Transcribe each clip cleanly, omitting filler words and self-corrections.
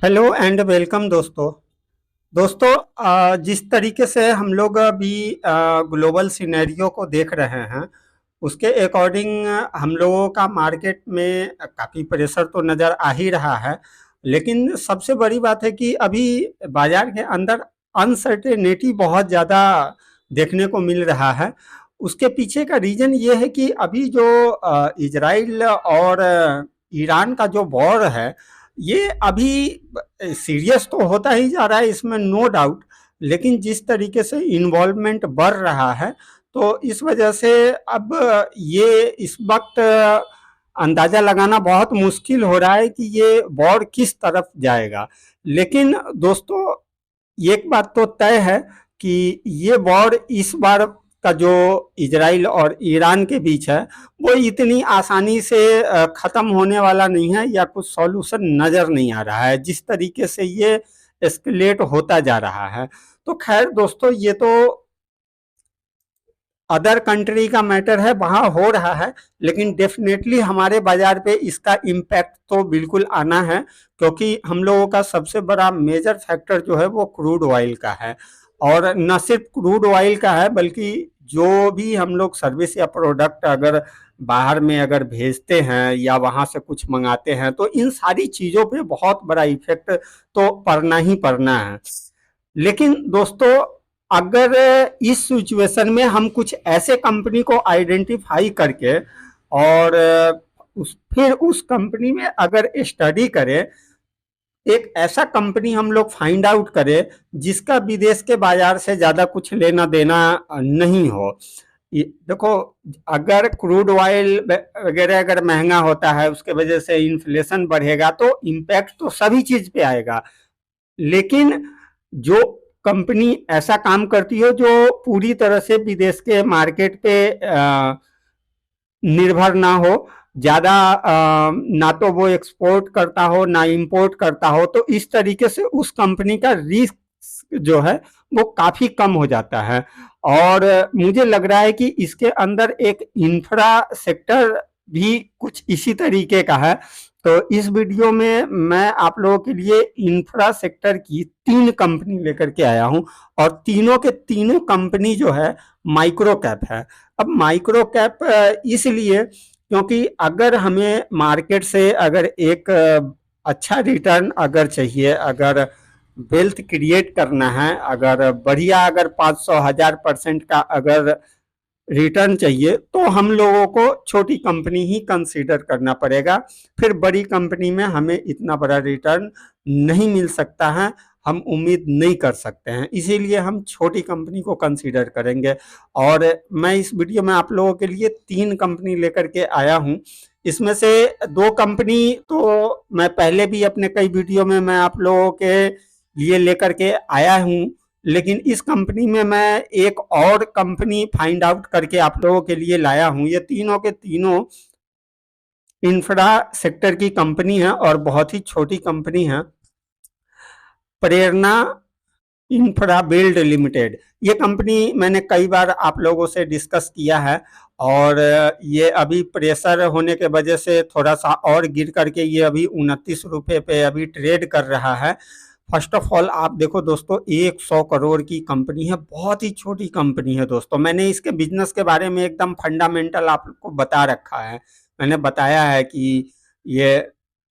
Hello and welcome दोस्तों। दोस्तों, जिस तरीके से हम लोग अभी ग्लोबल सिनेरियो को देख रहे हैं, उसके अकॉर्डिंग हम लोगों का मार्केट में काफ़ी प्रेशर तो नज़र आ ही रहा है। लेकिन सबसे बड़ी बात है कि अभी बाजार के अंदर अनसर्टेनिटी बहुत ज़्यादा देखने को मिल रहा है। उसके पीछे का रीज़न ये है कि अभी जो इजराइल और ईरान का जो वॉर है, ये अभी सीरियस तो होता ही जा रहा है, इसमें नो डाउट। लेकिन जिस तरीके से इन्वॉल्वमेंट बढ़ रहा है, तो इस वजह से अब ये इस वक्त अंदाज़ा लगाना बहुत मुश्किल हो रहा है कि ये वॉर किस तरफ जाएगा। लेकिन दोस्तों, एक बात तो तय है कि ये वॉर इस बार का जो इजराइल और ईरान के बीच है, वो इतनी आसानी से ख़त्म होने वाला नहीं है, या कुछ सॉल्यूशन नज़र नहीं आ रहा है जिस तरीके से ये एस्केलेट होता जा रहा है। तो खैर दोस्तों, ये तो अदर कंट्री का मैटर है, वहाँ हो रहा है। लेकिन डेफिनेटली हमारे बाजार पे इसका इम्पैक्ट तो बिल्कुल आना है, क्योंकि हम लोगों का सबसे बड़ा मेजर फैक्टर जो है वो क्रूड ऑयल का है। और न सिर्फ क्रूड ऑयल का है, बल्कि जो भी हम लोग सर्विस या प्रोडक्ट अगर बाहर में अगर भेजते हैं या वहाँ से कुछ मंगाते हैं, तो इन सारी चीज़ों पे बहुत बड़ा इफेक्ट तो पड़ना ही पड़ना है। लेकिन दोस्तों, अगर इस सिचुएशन में हम कुछ ऐसे कंपनी को आइडेंटिफाई करके और फिर उस कंपनी में अगर स्टडी करें, एक ऐसा कंपनी हम लोग फाइंड आउट करें जिसका विदेश के बाजार से ज़्यादा कुछ लेना देना नहीं हो। देखो, अगर क्रूड ऑयल वगैरह अगर महंगा होता है, उसके वजह से इन्फ्लेशन बढ़ेगा, तो इम्पैक्ट तो सभी चीज़ पे आएगा। लेकिन जो कंपनी ऐसा काम करती हो जो पूरी तरह से विदेश के मार्केट पे निर्भर ना हो, ज़्यादा ना तो वो एक्सपोर्ट करता हो ना इंपोर्ट करता हो, तो इस तरीके से उस कंपनी का रिस्क जो है वो काफ़ी कम हो जाता है। और मुझे लग रहा है कि इसके अंदर एक इंफ्रा सेक्टर भी कुछ इसी तरीके का है। तो इस वीडियो में मैं आप लोगों के लिए इंफ्रा सेक्टर की 3 कंपनी लेकर के आया हूं, और तीनों के तीनों कंपनी जो है माइक्रो कैप है। अब माइक्रो कैप इसलिए क्योंकि अगर हमें मार्केट से अगर एक अच्छा रिटर्न अगर चाहिए, अगर वेल्थ क्रिएट करना है, अगर बढ़िया अगर 500,000% का अगर रिटर्न चाहिए, तो हम लोगों को छोटी कंपनी ही कंसीडर करना पड़ेगा। फिर बड़ी कंपनी में हमें इतना बड़ा रिटर्न नहीं मिल सकता है, हम उम्मीद नहीं कर सकते हैं, इसीलिए हम छोटी कंपनी को कंसीडर करेंगे। और मैं इस वीडियो में आप लोगों के लिए 3 कंपनी लेकर के आया हूं। इसमें से 2 कंपनी तो मैं पहले भी अपने कई वीडियो में मैं आप लोगों के लिए लेकर के आया हूं, लेकिन इस कंपनी में मैं एक और कंपनी फाइंड आउट करके आप लोगों के लिए लाया हूं। ये तीनों के तीनों इंफ्रा सेक्टर की कंपनी है और बहुत ही छोटी कंपनी है। प्रेरणा इंफ्रा बिल्ड लिमिटेड, ये कंपनी मैंने कई बार आप लोगों से डिस्कस किया है, और ये अभी प्रेशर होने के वजह से थोड़ा सा और गिर करके ये अभी 29 रुपये पे अभी ट्रेड कर रहा है। फर्स्ट ऑफ ऑल आप देखो दोस्तों, 100 करोड़ की कंपनी है, बहुत ही छोटी कंपनी है दोस्तों। मैंने इसके बिजनेस के बारे में एकदम फंडामेंटल आपको बता रखा है, मैंने बताया है कि ये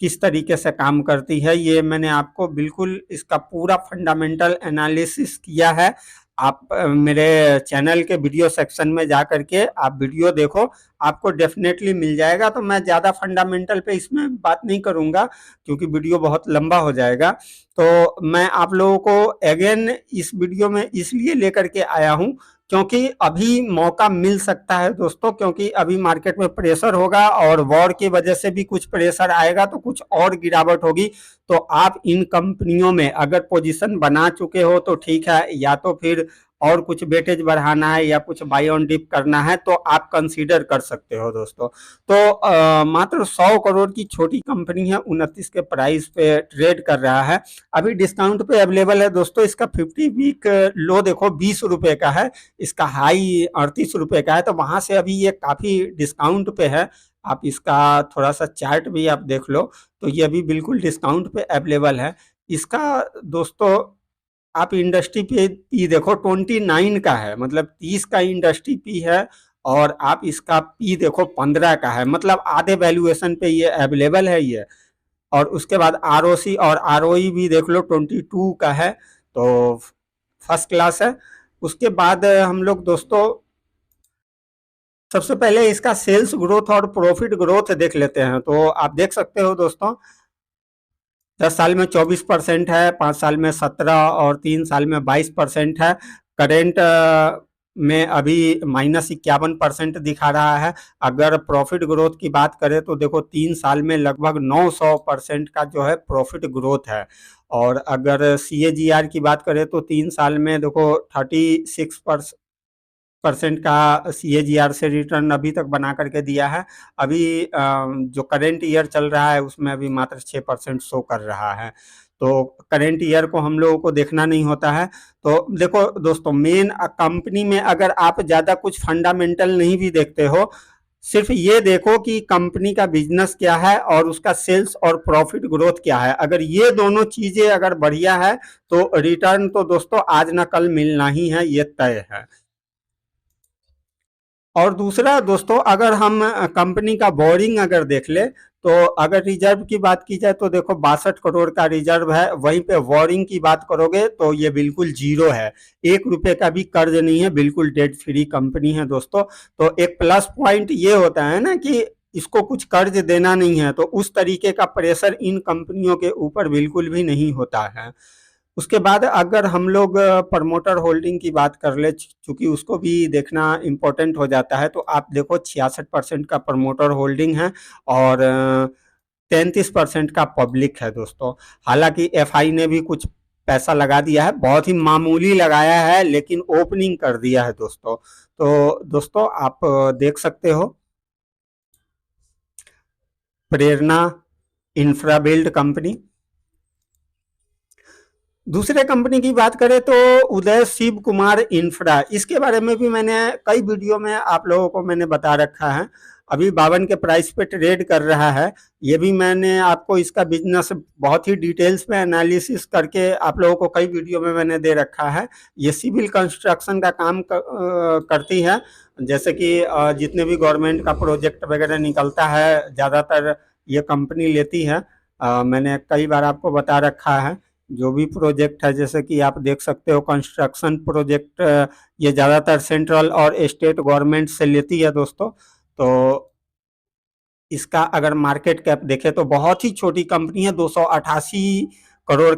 किस तरीके से काम करती है, ये मैंने आपको बिल्कुल इसका पूरा फंडामेंटल एनालिसिस किया है। आप मेरे चैनल के वीडियो सेक्शन में जा करके आप वीडियो देखो, आपको डेफिनेटली मिल जाएगा। तो मैं ज़्यादा फंडामेंटल पे इसमें बात नहीं करूँगा, क्योंकि वीडियो बहुत लंबा हो जाएगा। तो मैं आप लोगों को अगेन इस वीडियो में इसलिए लेकर के आया हूँ क्योंकि अभी मौका मिल सकता है दोस्तों, क्योंकि अभी मार्केट में प्रेशर होगा और वॉर की वजह से भी कुछ प्रेशर आएगा, तो कुछ और गिरावट होगी। तो आप इन कंपनियों में अगर पोजीशन बना चुके हो तो ठीक है, या तो फिर और कुछ वेटेज बढ़ाना है या कुछ बाय ऑन डिप करना है, तो आप कंसीडर कर सकते हो दोस्तों। तो मात्र 100 करोड़ की छोटी कंपनी है, 29 के प्राइस पे ट्रेड कर रहा है। अभी डिस्काउंट पे अवेलेबल है दोस्तों। इसका 50 वीक लो देखो 20 रुपए का है, इसका हाई 38 रुपए का है, तो वहां से अभी ये काफी डिस्काउंट पे है। आप इसका थोड़ा सा चार्ट भी आप देख लो, तो ये अभी बिल्कुल डिस्काउंट पे अवेलेबल है। इसका दोस्तों आप इंडस्ट्री पी देखो 29 का है, मतलब 30 का इंडस्ट्री पी है और आप इसका पी देखो 15 का है, मतलब आधे वैल्यूएशन पे ये अवेलेबल है ये। और उसके बाद आरओसी और आरओई भी देख लो 22 का है, तो फर्स्ट क्लास है। उसके बाद हम लोग दोस्तों सबसे पहले इसका सेल्स ग्रोथ और प्रॉफिट ग्रोथ देख लेते हैं। तो आप देख सकते हो दोस्तों 10 साल में 24% है, 5 साल में 17 और 3 साल में 22% है। करेंट में अभी -51% दिखा रहा है। अगर प्रॉफिट ग्रोथ की बात करें तो देखो 3 साल में लगभग 900% का जो है प्रॉफिट ग्रोथ है। और अगर CAGR की बात करें तो 3 साल में देखो 36% का CAGR से रिटर्न अभी तक बना करके दिया है। अभी जो करेंट ईयर चल रहा है उसमें अभी मात्र 6% शो कर रहा है। तो करेंट ईयर को हम लोगों को देखना नहीं होता है। तो देखो दोस्तों मेन कंपनी में अगर आप ज़्यादा कुछ फंडामेंटल नहीं भी देखते हो, सिर्फ ये देखो कि कंपनी का बिजनेस क्या है और उसका सेल्स और प्रॉफिट ग्रोथ क्या है। अगर ये दोनों चीज़ें अगर बढ़िया है तो रिटर्न तो दोस्तों आज ना कल मिलना ही है, ये तय है। और दूसरा दोस्तों अगर हम कंपनी का बोरिंग अगर देख ले, तो अगर रिजर्व की बात की जाए तो देखो 62 करोड़ का रिजर्व है। वहीं पे बोरिंग की बात करोगे तो ये बिल्कुल जीरो है, 1 रुपए का भी कर्ज नहीं है, बिल्कुल डेट फ्री कंपनी है दोस्तों। तो एक प्लस पॉइंट ये होता है ना कि इसको कुछ कर्ज देना नहीं है, तो उस तरीके का प्रेशर इन कंपनियों के ऊपर बिल्कुल भी नहीं होता है। उसके बाद अगर हम लोग प्रमोटर होल्डिंग की बात कर ले, चूंकि उसको भी देखना इम्पोर्टेंट हो जाता है, तो आप देखो 66% का प्रमोटर होल्डिंग है और 33% का पब्लिक है दोस्तों। हालांकि FI ने भी कुछ पैसा लगा दिया है, बहुत ही मामूली लगाया है लेकिन ओपनिंग कर दिया है दोस्तों। तो दोस्तों आप देख सकते हो प्रेरणा इंफ्रा बिल्ड कंपनी। दूसरे कंपनी की बात करें तो उदय शिव कुमार इंफ्रा, इसके बारे में भी मैंने कई वीडियो में आप लोगों को मैंने बता रखा है। अभी 52 के प्राइस पे ट्रेड कर रहा है। ये भी मैंने आपको इसका बिजनेस बहुत ही डिटेल्स में एनालिसिस करके आप लोगों को कई वीडियो में मैंने दे रखा है। ये सिविल कंस्ट्रक्शन का काम करती है, जैसे कि जितने भी गवर्नमेंट का प्रोजेक्ट वगैरह निकलता है ज़्यादातर ये कंपनी लेती है। मैंने कई बार आपको बता रखा है जो भी प्रोजेक्ट है, जैसे कि आप देख सकते हो कंस्ट्रक्शन प्रोजेक्ट ये ज़्यादातर सेंट्रल और स्टेट गवर्नमेंट से लेती है दोस्तों। तो इसका अगर मार्केट कैप देखें तो बहुत ही छोटी कंपनी है, 288 करोड़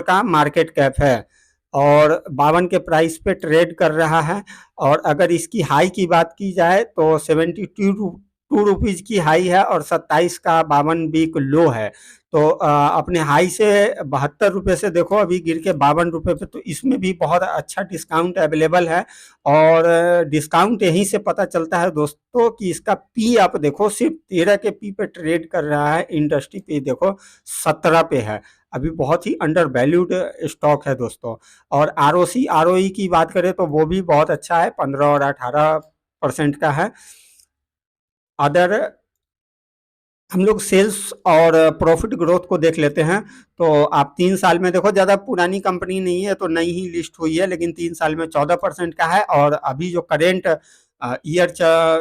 का मार्केट कैप है और 52 के प्राइस पे ट्रेड कर रहा है। और अगर इसकी हाई की बात की जाए तो 72 रुपीज़ की हाई है और 27 का 52 वीक लो है। तो अपने हाई से 72 रुपये से देखो अभी गिर के 52 रुपये पे, तो इसमें भी बहुत अच्छा डिस्काउंट अवेलेबल है। और डिस्काउंट यहीं से पता चलता है दोस्तों कि इसका पी आप देखो सिर्फ 13 के पी पे ट्रेड कर रहा है, इंडस्ट्री पी देखो 17 पे है। अभी बहुत ही अंडर वैल्यूड स्टॉक है दोस्तों। और ROC ROE की बात करें तो वो भी बहुत अच्छा है, 15 और 18% का है। अदर हम लोग सेल्स और प्रॉफिट ग्रोथ को देख लेते हैं। तो आप 3 साल में देखो, ज़्यादा पुरानी कंपनी नहीं है तो नई ही लिस्ट हुई है, लेकिन 3 साल में 14% का है। और अभी जो करेंट ईयर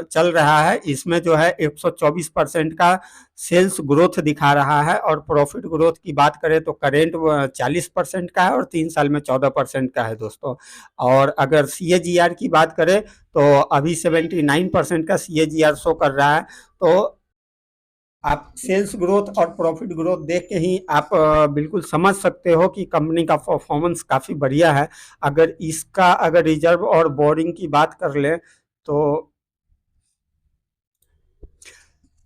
चल रहा है इसमें जो है 124% का सेल्स ग्रोथ दिखा रहा है। और प्रॉफिट ग्रोथ की बात करें तो करेंट 40% का है और 3 साल में 14% का है दोस्तों। और अगर CAGR की बात करें तो अभी 79% का CAGR शो कर रहा है। तो आप सेल्स ग्रोथ और प्रॉफिट ग्रोथ देख के ही आप बिल्कुल समझ सकते हो कि कंपनी का परफॉर्मेंस काफ़ी बढ़िया है। अगर रिजर्व और बोरिंग की बात कर ले तो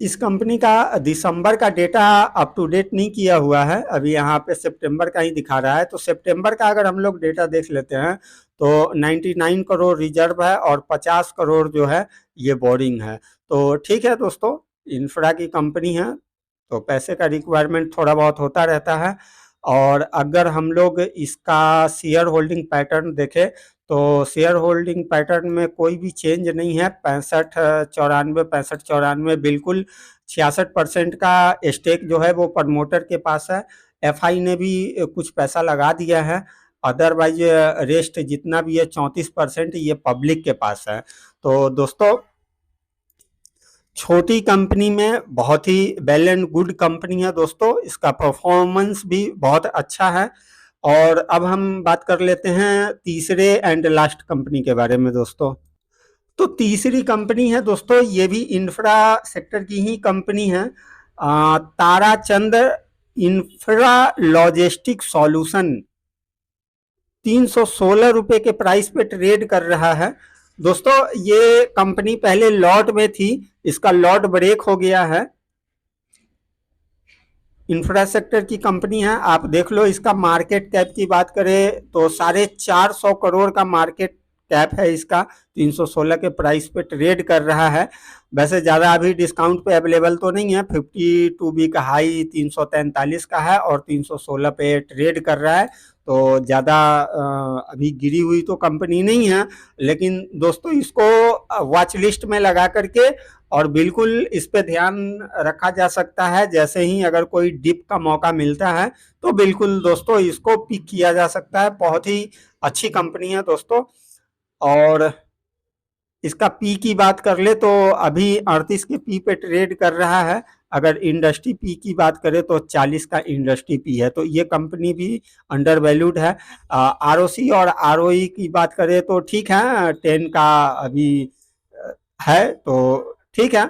इस कंपनी का दिसंबर का डेटा अप टू डेट नहीं किया हुआ है, अभी यहाँ पे सितंबर का ही दिखा रहा है। तो सितंबर का अगर हम लोग डेटा देख लेते हैं तो 99 करोड़ रिजर्व है और 50 करोड़ जो है ये बोरिंग है। तो ठीक है दोस्तों, इंफ्रा की कंपनी है तो पैसे का रिक्वायरमेंट थोड़ा बहुत होता रहता है। और अगर हम लोग इसका शेयर होल्डिंग पैटर्न देखें तो शेयर होल्डिंग पैटर्न में कोई भी चेंज नहीं है, 65-94 बिल्कुल। 66% का स्टेक जो है वो प्रमोटर के पास है। एफआई ने भी कुछ पैसा लगा दिया है, अदरवाइज रेस्ट जितना भी है 34% ये पब्लिक के पास है। तो दोस्तों छोटी कंपनी में बहुत ही वेल एंड गुड कंपनी है दोस्तों, इसका परफॉर्मेंस भी बहुत अच्छा है। और अब हम बात कर लेते हैं तीसरे एंड लास्ट कंपनी के बारे में दोस्तों। तो तीसरी कंपनी है दोस्तों, ये भी इंफ्रा सेक्टर की ही कंपनी है, ताराचंद इंफ्रा लॉजिस्टिक सॉल्यूशन। 316 रुपए के प्राइस पे ट्रेड कर रहा है दोस्तों। ये कंपनी पहले लॉट में थी, इसका लॉट ब्रेक हो गया है। इंफ्रास्ट्रक्चर की कंपनी है, आप देख लो। इसका मार्केट कैप की बात करें तो 450 करोड़ का मार्केट कैप है इसका, 316 के प्राइस पे ट्रेड कर रहा है। वैसे ज़्यादा अभी डिस्काउंट पे अवेलेबल तो नहीं है, 52 वीक हाई 343 का है और 316 पे ट्रेड कर रहा है। तो ज़्यादा अभी गिरी हुई तो कंपनी नहीं है, लेकिन दोस्तों इसको वॉच लिस्ट में लगा करके और बिल्कुल इस पे ध्यान रखा जा सकता है। जैसे ही अगर कोई डिप का मौका मिलता है तो बिल्कुल दोस्तों इसको पिक किया जा सकता है। बहुत ही अच्छी कंपनी है दोस्तों। और इसका पी की बात कर ले तो अभी 38 के पी पे ट्रेड कर रहा है। अगर इंडस्ट्री पी की बात करें तो 40 का इंडस्ट्री पी है, तो ये कंपनी भी अंडर वैल्यूड है। आरओसी और आरओई की बात करें तो ठीक है, 10 का अभी है तो ठीक है।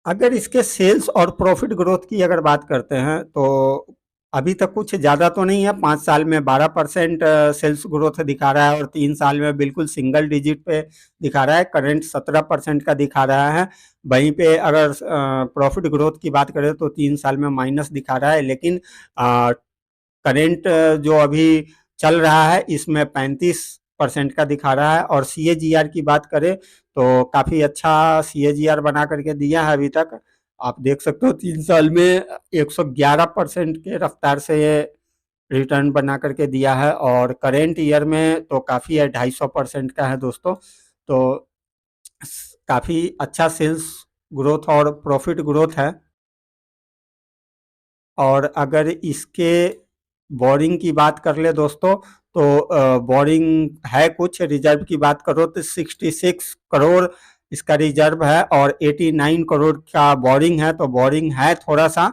अगर इसके सेल्स और प्रॉफिट ग्रोथ की अगर बात करते हैं तो अभी तक कुछ ज़्यादा तो नहीं है। 5 साल में 12% सेल्स ग्रोथ दिखा रहा है और 3 साल में बिल्कुल सिंगल डिजिट पे दिखा रहा है। करंट 17% का दिखा रहा है। वहीं पे अगर प्रॉफिट ग्रोथ की बात करें तो 3 साल में माइनस दिखा रहा है। लेकिन करेंट जो अभी चल रहा है इसमें 35% का दिखा रहा है। और CAGR की बात करें तो काफ़ी अच्छा CAGR बना करके दिया है अभी तक। आप देख सकते हो 3 साल में 111% के रफ्तार से ये रिटर्न बना करके दिया है। और करेंट ईयर में तो काफ़ी है, 250% का है दोस्तों। तो काफ़ी अच्छा सेल्स ग्रोथ और प्रॉफिट ग्रोथ है। और अगर इसके बोरिंग की बात कर ले दोस्तों तो बोरिंग है कुछ। रिजर्व की बात करो तो 66 करोड़ इसका रिजर्व है और 89 करोड़ का बोरिंग है। तो बोरिंग है थोड़ा सा,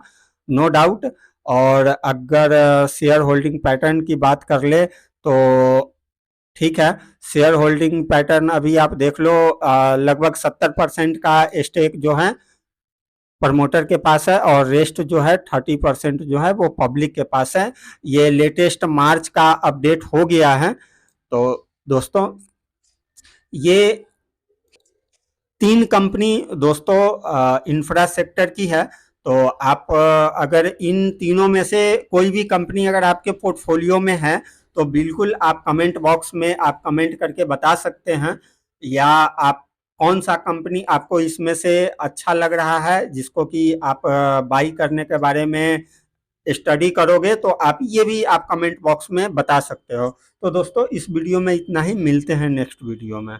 नो डाउट। और अगर शेयर होल्डिंग पैटर्न की बात कर ले तो ठीक है, शेयर होल्डिंग पैटर्न अभी आप देख लो, लगभग 70% का स्टेक जो है प्रमोटर के पास है और रेस्ट जो है 30% जो है वो पब्लिक के पास है। ये लेटेस्ट मार्च का अपडेट हो गया है। तो दोस्तों ये 3 कंपनी दोस्तों इंफ्रा सेक्टर की है। तो आप अगर इन तीनों में से कोई भी कंपनी अगर आपके पोर्टफोलियो में है तो बिल्कुल आप कमेंट बॉक्स में आप कमेंट करके बता सकते हैं, या आप कौन सा कंपनी आपको इसमें से अच्छा लग रहा है जिसको कि आप बाई करने के बारे में स्टडी करोगे, तो आप ये भी आप कमेंट बॉक्स में बता सकते हो। तो दोस्तों इस वीडियो में इतना ही, मिलते हैं नेक्स्ट वीडियो में।